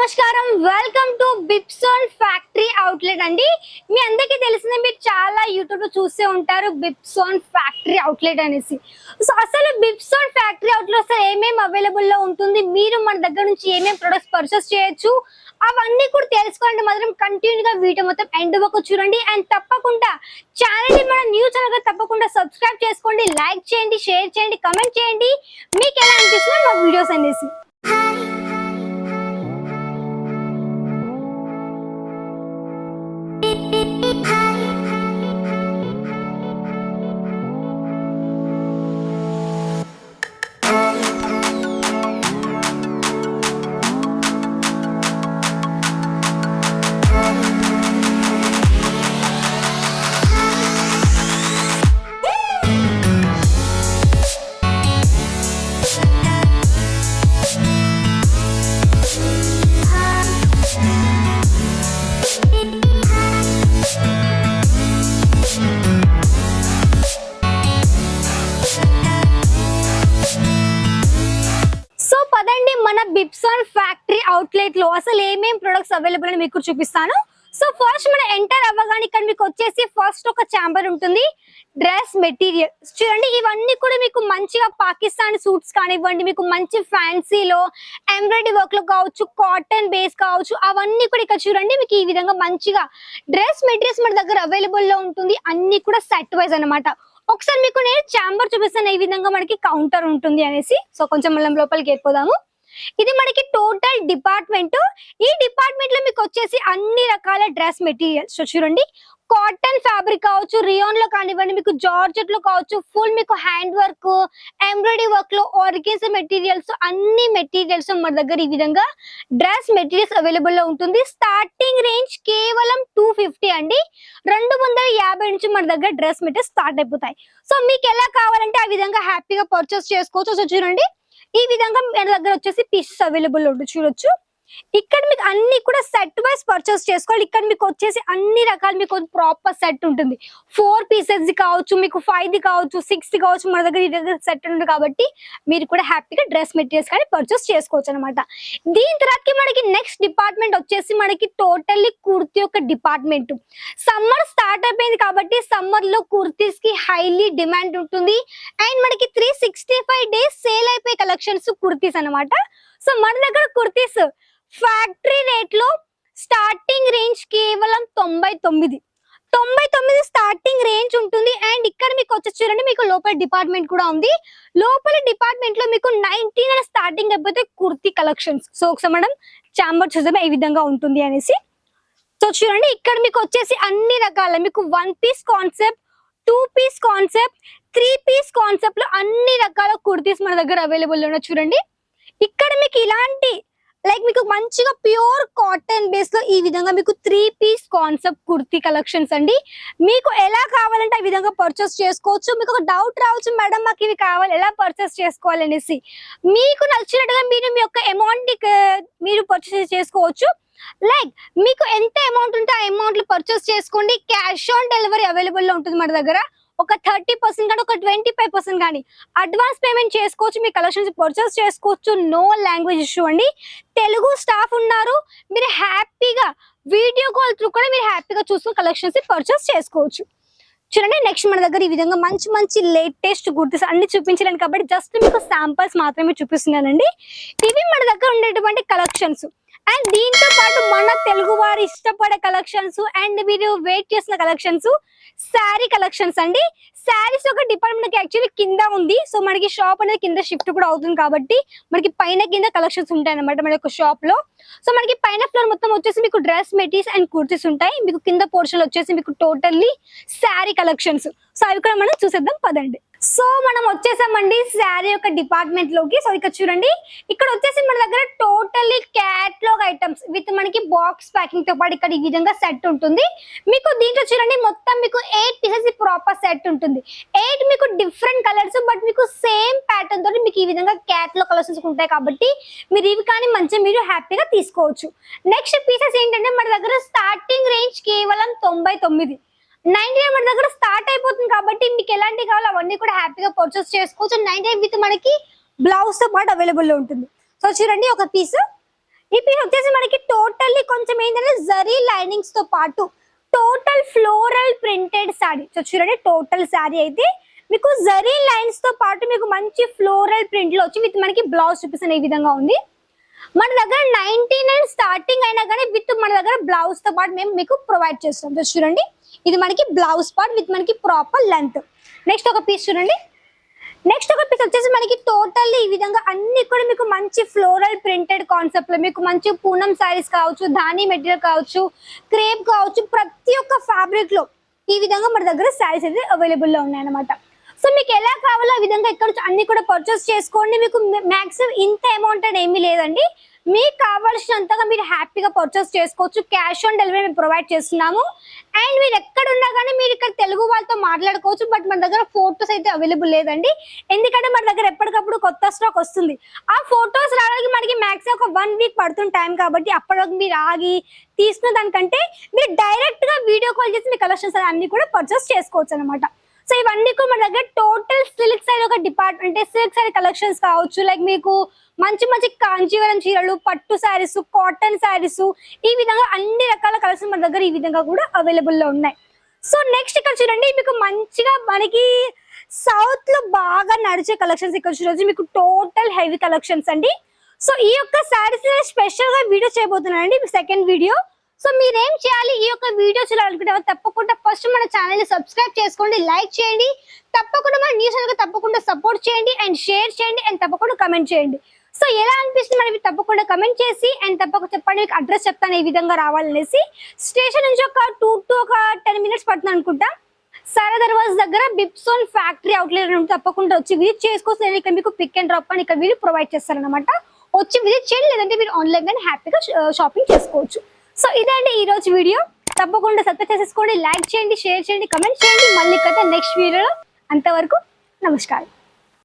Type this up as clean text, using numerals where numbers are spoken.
నమస్కారం, welcome to బిప్సోన్ factory outlet అండి. మీ అందరికీ తెలిసిందే, మీరు చాలా యూట్యూబ్ లో చూసే ఉంటారు బిప్సోన్ ఫ్యాక్టరీ అవుట్లెట్ అనేసి. సో అసలు బిప్సోన్ ఫ్యాక్టరీ అవుట్లెట్ అసలు ఏమేమి అవైలబుల్ లో ఉంటుంది, మీరు మన దగ్గర నుంచి ఏమేమి ప్రొడక్ట్స్ పర్చేస్ చేయొచ్చు, అవన్నీ కూడా తెలుసుకోవాలంటే మాత్రం కంటిన్యూగా వీడియో మొత్తం ఎండ్ వరకు చూడండి. అండ్ తప్పకుండా ఛానల్ ని, మన న్యూ ఛానల్ గా తప్పకుండా సబ్స్క్రైబ్ చేసుకోండి, లైక్ చేయండి, షేర్ చేయండి, కమెంట్ చేయండి మీకు ఎలా అనిపిస్తుందో మా వీడియోస్ అనేసి. సో పదండి, మన బిప్సోన్ ఫ్యాక్టరీ అవుట్లెట్ లో అసలు ఏమేం ప్రొడక్ట్స్ అవైలబుల్ అని మీకు చూపిస్తాను. సో ఫస్ట్ మన ఎంటర్ అవ్వగానే ఇక్కడ మీకు వచ్చేసి ఫస్ట్ ఒక ఛాంబర్ ఉంటుంది, డ్రెస్ మెటీరియల్ చూడండి. ఇవన్నీ కూడా మీకు మంచిగా పాకిస్తానీ సూట్స్ కానివ్వండి, మీకు మంచి ఫ్యాన్సీలో ఎంబ్రాయిడరీ వర్క్ లో కావచ్చు, కాటన్ బేస్ కావచ్చు, అవన్నీ కూడా ఇక్కడ చూడండి. మీకు ఈ విధంగా మంచిగా డ్రెస్ మెటీరియల్స్ మన దగ్గర అవైలబుల్ లో ఉంటుంది, అన్ని కూడా సెట్ వైజ్ అన్నమాట. ఒకసారి మీకు నేను ఛాంబర్ చూపిస్తాను ఏ విధంగా మనకి కౌంటర్ ఉంటుంది అనేసి. సో కొంచెం మనం లోపలికి వెళ్ళిపోదాము. ఇది మనకి టోటల్ డిపార్ట్మెంట్. ఈ డిపార్ట్మెంట్ లో మీకు వచ్చేసి అన్ని రకాల డ్రెస్ మెటీరియల్స్ చూడండి. కాటన్ ఫ్యాబ్రిక్ కావచ్చు, రియాన్ లో కానివ్వండి, మీకు జార్జెట్ లో కావచ్చు, ఫుల్ మీకు హ్యాండ్ వర్క్, ఎంబ్రాయిడరీ వర్క్ లో ఆర్గెన్జా మెటీరియల్స్, అన్ని మెటీరియల్స్ మన దగ్గర ఈ విధంగా డ్రెస్ మెటీరియల్స్ అవైలబుల్ లో ఉంటుంది. స్టార్టింగ్ రేంజ్ కేవలం 250 అండి. 250 నుంచి మన దగ్గర డ్రెస్ మెటీరియల్స్ స్టార్ట్ అయిపోతాయి. సో మీకు ఎలా కావాలంటే ఆ విధంగా హ్యాపీగా పర్చేస్ చేసుకోవచ్చు. సో చూడండి, ఈ విధంగా మన దగ్గర వచ్చేసి పీసెస్ అవైలబుల్ ఉంటుంది చూడొచ్చు. ఇక్కడ మీకు అన్ని కూడా సెట్ వైస్ పర్చేస్ చేసుకోవాలి. ఇక్కడ మీకు వచ్చేసి అన్ని రకాలు మీకు ప్రాపర్ సెట్ ఉంటుంది. 4 పీసెస్ కావచ్చు, మీకు 5 కావచ్చు, 6 కావచ్చు, మన దగ్గర ఈ దగ్గర సెట్ ఉంటుంది. కాబట్టి మీరు కూడా హ్యాపీగా డ్రెస్ మెటీరియల్స్ కానీ పర్చేస్ చేసుకోవచ్చు అనమాట. దీని తర్వాత మనకి నెక్స్ట్ డిపార్ట్మెంట్ వచ్చేసి మనకి టోటల్లీ కుర్తీ యొక్క డిపార్ట్మెంట్. సమ్మర్ స్టార్ట్ అయిపోయింది కాబట్టి సమ్మర్ లో కుర్తీస్ కి హైలీ డిమాండ్ ఉంటుంది. అండ్ మనకి 365 డేస్ సేల్ అయిపోయే కలెక్షన్స్ కుర్తీస్ అనమాట. సో మన దగ్గర కుర్తీస్ ఫ్యాక్టరీ రేట్ లో స్టార్టింగ్ రేంజ్ కేవలం 99 స్టార్టింగ్ రేంజ్ ఉంటుంది. అండ్ ఇక్కడ మీకు వచ్చేసి చూడండి, మీకు లోపల డిపార్ట్మెంట్ కూడా ఉంది. లోపల డిపార్ట్మెంట్ లో మీకు 19 స్టార్టింగ్ అయిపోతే కుర్తీ కలెక్షన్స్. సో ఒకసారి మనం ఛాంబర్ చూద్దాం ఏ విధంగా ఉంటుంది అనేసి. సో చూడండి, ఇక్కడ మీకు వచ్చేసి అన్ని రకాల మీకు 1 piece concept, 2 piece concept, 3 piece concept లో అన్ని రకాల కుర్తీస్ మన దగ్గర అవైలబుల్ ఉన్నాయి చూడండి. ఇక్కడ మీకు ఇలాంటి లైక్ మీకు మంచిగా ప్యూర్ కాటన్ బేస్ లో ఈ విధంగా మీకు 3 పీస్ కాన్సెప్ట్ కుర్తీ కలెక్షన్స్ అండి. మీకు ఎలా కావాలంటే ఆ విధంగా పర్చేస్ చేసుకోవచ్చు. మీకు ఒక డౌట్ రావచ్చు, మేడం మాకు ఇవి కావాలి, ఎలా పర్చేస్ చేసుకోవాలి అనేసి. మీకు నచ్చినట్టుగా మీరు మీ యొక్క అమౌంట్ మీరు పర్చేస్ చేసుకోవచ్చు. లైక్ మీకు ఎంత అమౌంట్ ఉంటే ఆ అమౌంట్ లో పర్చేస్ చేసుకోండి. క్యాష్ ఆన్ డెలివరీ అవైలబుల్ లో ఉంటుంది మన దగ్గర. ఒక 30% కానీ ఒక 25% కానీ అడ్వాన్స్ పేమెంట్ చేసుకోవచ్చు. మీ కలెక్షన్స్ పర్చేస్ చేసుకోవచ్చు. నో లాంగ్వేజ్ ఇష్యూ అండి. తెలుగు స్టాఫ్ ఉన్నారు. మీరు హ్యాపీగా వీడియో కాల్ త్రూ కూడా మీరు హ్యాపీగా చూసుకుని కలెక్షన్స్ పర్చేస్ చేసుకోవచ్చు. చూడండి, నెక్స్ట్ మన దగ్గర ఈ విధంగా మంచి మంచి లేటెస్ట్ కుర్తీస్ అన్ని చూపించలేను కాబట్టి జస్ట్ మీకు శాంపుల్స్ మాత్రమే చూపిస్తున్నానండి. ఇవి మన దగ్గర ఉండేటువంటి కలెక్షన్స్. అండ్ దీంతో పాటు మన తెలుగు వారు ఇష్టపడే కలెక్షన్స్ అండ్ మీరు వెయిట్ చేసిన కలెక్షన్స్, శారీ కలెక్షన్స్ అండి. శారీస్ ఒక డిపార్ట్మెంట్ యాక్చువల్లీ కింద ఉంది. సో మనకి షాప్ అనేది కింద షిఫ్ట్ కూడా అవుతుంది కాబట్టి మనకి పైన కింద కలెక్షన్స్ ఉంటాయి అనమాట మన యొక్క షాప్ లో. సో మనకి పైన ఫ్లోర్ మొత్తం వచ్చేసి మీకు డ్రెస్ మెటీరియల్స్ అండ్ కుర్తీస్ ఉంటాయి. మీకు కింద పోర్షన్ వచ్చేసి మీకు టోటల్లీ శారీ కలెక్షన్స్. సో అవి కూడా మనం చూసేద్దాం పదండి. సో మనం వచ్చేసామండి శారీ యొక్క డిపార్ట్మెంట్ లోకి. సో ఇక్కడ చూడండి, ఇక్కడ వచ్చేసి మన దగ్గర టోటల్లీ క్యాట్లాగ్ ఐటమ్స్ విత్ మనకి బాక్స్ ప్యాకింగ్ తో పాటు ఇక్కడ ఈ విధంగా సెట్ ఉంటుంది. మీకు దీంట్లో చూడండి మొత్తం మీకు 8 పీసెస్ ప్రాపర్ సెట్ ఉంటుంది. 8 మీకు డిఫరెంట్ కలర్స్ బట్ మీకు సేమ్ ప్యాటర్న్ తోటి మీకు ఈ విధంగా క్యాట్లాగ్ కలర్స్ ఉంటాయి కాబట్టి మీరు ఇవి కానీ మంచిగా మీరు హ్యాపీగా తీసుకోవచ్చు. నెక్స్ట్ పీసెస్ ఏంటంటే మన దగ్గర స్టార్టింగ్ రేంజ్ కేవలం 99, 99 మన దగ్గర స్టార్ట్ అయిపోతుంది కాబట్టి మీకు ఎలాంటి కావాలో అవన్నీ కూడా హ్యాపీగా పర్చేస్ చేసుకోవచ్చు. 99 విత్ మనకి బ్లౌజ్ తో పాటు అవైలబుల్ లో ఉంటుంది. సో చూడండి, ఒక పీస్ ఈ పీస్ వచ్చేసి మనకి టోటల్లీ కొంచెం ఏంటంటే జరీ లైనింగ్స్ తో పాటు total floral printed sari. So చూడండి టోటల్ శారీ అయితే మీకు జరీ లైన్స్ తో పాటు మీకు మంచి ఫ్లోరల్ ప్రింట్ లో వచ్చి విత్ మనకి బ్లౌజ్ చూపిస్తున్న ఈ విధంగా ఉంది. మన దగ్గర 99 స్టార్టింగ్ అయినా కానీ విత్ మన దగ్గర బ్లౌజ్ తో పాటు మేము మీకు ప్రొవైడ్ చేస్తాం. చూడండి ఇది మనకి బ్లౌజ్ పార్ట్ విత్ మనకి ప్రాపర్ లెంత్. నెక్స్ట్ ఒక పీస్ చూడండి. నెక్స్ట్ ఒక పీస్ వచ్చేసి మనకి టోటల్లీ ఈ విధంగా అన్ని కూడా మీకు మంచి ఫ్లోరల్ ప్రింటెడ్ కాన్సెప్ట్ లో మీకు మంచి పూనం శారీస్ కావచ్చు, ధానీ మెటీరియల్ కావచ్చు, క్రేప్ కావచ్చు, ప్రతి ఒక్క ఫ్యాబ్రిక్ లో ఈ విధంగా మన దగ్గర శారీస్ అయితే అవైలబుల్ లో ఉన్నాయి అన్నమాట. సో మీకు ఎలా కావాలో ఆ విధంగా ఇక్కడ అన్ని కూడా పర్చేస్ చేసుకోండి. మీకు మాక్సిమం ఇంత అమౌంట్ అని ఏమీ లేదండి, మీకు కావాల్సినంతగా మీరు హ్యాపీగా పర్చేస్ చేసుకోవచ్చు. క్యాష్ ఆన్ డెలివరీ మేము ప్రొవైడ్ చేస్తున్నాము. అండ్ మీరు ఎక్కడ ఉన్నా కానీ మీరు ఇక్కడ తెలుగు వాళ్ళతో మాట్లాడుకోవచ్చు. బట్ మన దగ్గర ఫోటోస్ అయితే అవైలబుల్ లేదండి, ఎందుకంటే మన దగ్గర ఎప్పటికప్పుడు కొత్త స్టాక్ వస్తుంది. ఆ ఫోటోస్ రావడానికి మనకి మాక్సిమం ఒక 1 వీక్ పడుతుంది టైం. కాబట్టి అప్పటివరకు మీరు ఆగి తీసుకున్న దానికంటే మీరు డైరెక్ట్ గా వీడియో కాల్ చేసి మీ కలెక్షన్స్ అన్ని కూడా పర్చేస్ చేసుకోవచ్చు అనమాట. సో ఇవన్నీ కూడా మన దగ్గర టోటల్ సిల్క్ సైడ్ ఒక డిపార్ట్మెంట్ అంటే సిల్క్ సైడ్ కలెక్షన్స్ కావచ్చు, లైక్ మీకు మంచి మంచి కాంచీవరం చీరలు, పట్టు శారీస్, కాటన్ శారీస్, ఈ విధంగా అన్ని రకాల కలెక్షన్ మన దగ్గర ఈ విధంగా కూడా అవైలబుల్ లో ఉన్నాయి. సో నెక్స్ట్ ఇక్కడ చూడండి మీకు మంచిగా మనకి సౌత్ లో బాగా నడిచే కలెక్షన్స్ ఇక్కడ చూడొచ్చు. మీకు టోటల్ హెవీ కలెక్షన్స్ అండి. సో ఈ యొక్క శారీస్ స్పెషల్ గా వీడియో చేయబోతున్నానండి, సెకండ్ వీడియో. సో మీరేం చేయాలి, ఈ యొక్క వీడియో చూడాలనుకుంటే తప్పకుండా ఫస్ట్ మన ఛానల్ ని సబ్స్క్రైబ్ చేసుకోండి, లైక్ చేయండి, తప్పకుండా మన న్యూస్ ఛానల్ తప్పకుండా సపోర్ట్ చేయండి అండ్ షేర్ చేయండి అండ్ తప్పకుండా కమెంట్ చేయండి. సో ఎలా అనిపిస్తుంది మనకి తప్పకుండా కమెంట్ చేసి అండ్ తప్పకుండా చెప్పండి. మీకు అడ్రస్ చెప్తాను ఏ విధంగా రావాలనేసి. స్టేషన్ నుంచి ఒక 2 to 10 minutes పడుతుంది అనుకుంటా. సారా దర్వాజ్ దగ్గర బిప్సోన్ ఫ్యాక్టరీ అవుట్లెట్ తప్పకుండా వచ్చి విజిట్ చేసుకోవచ్చు. ఇక్కడ మీకు పిక్ అండ్ డ్రాప్ అని ఇక్కడ మీరు ప్రొవైడ్ చేస్తారనమాట. వచ్చి విజిట్ చేయండి, లేదంటే మీరు ఆన్లైన్ గానీ హ్యాపీగా షాపింగ్ చేసుకోవచ్చు. సో ఇదండి ఈ రోజు వీడియో. తప్పకుండా సబ్స్క్రైబ్ చేసేసుకోండి, లైక్ చేయండి, షేర్ చేయండి, కమెంట్ చేయండి. మళ్ళీ కదా నెక్స్ట్ వీడియోలో. అంతవరకు నమస్కారం.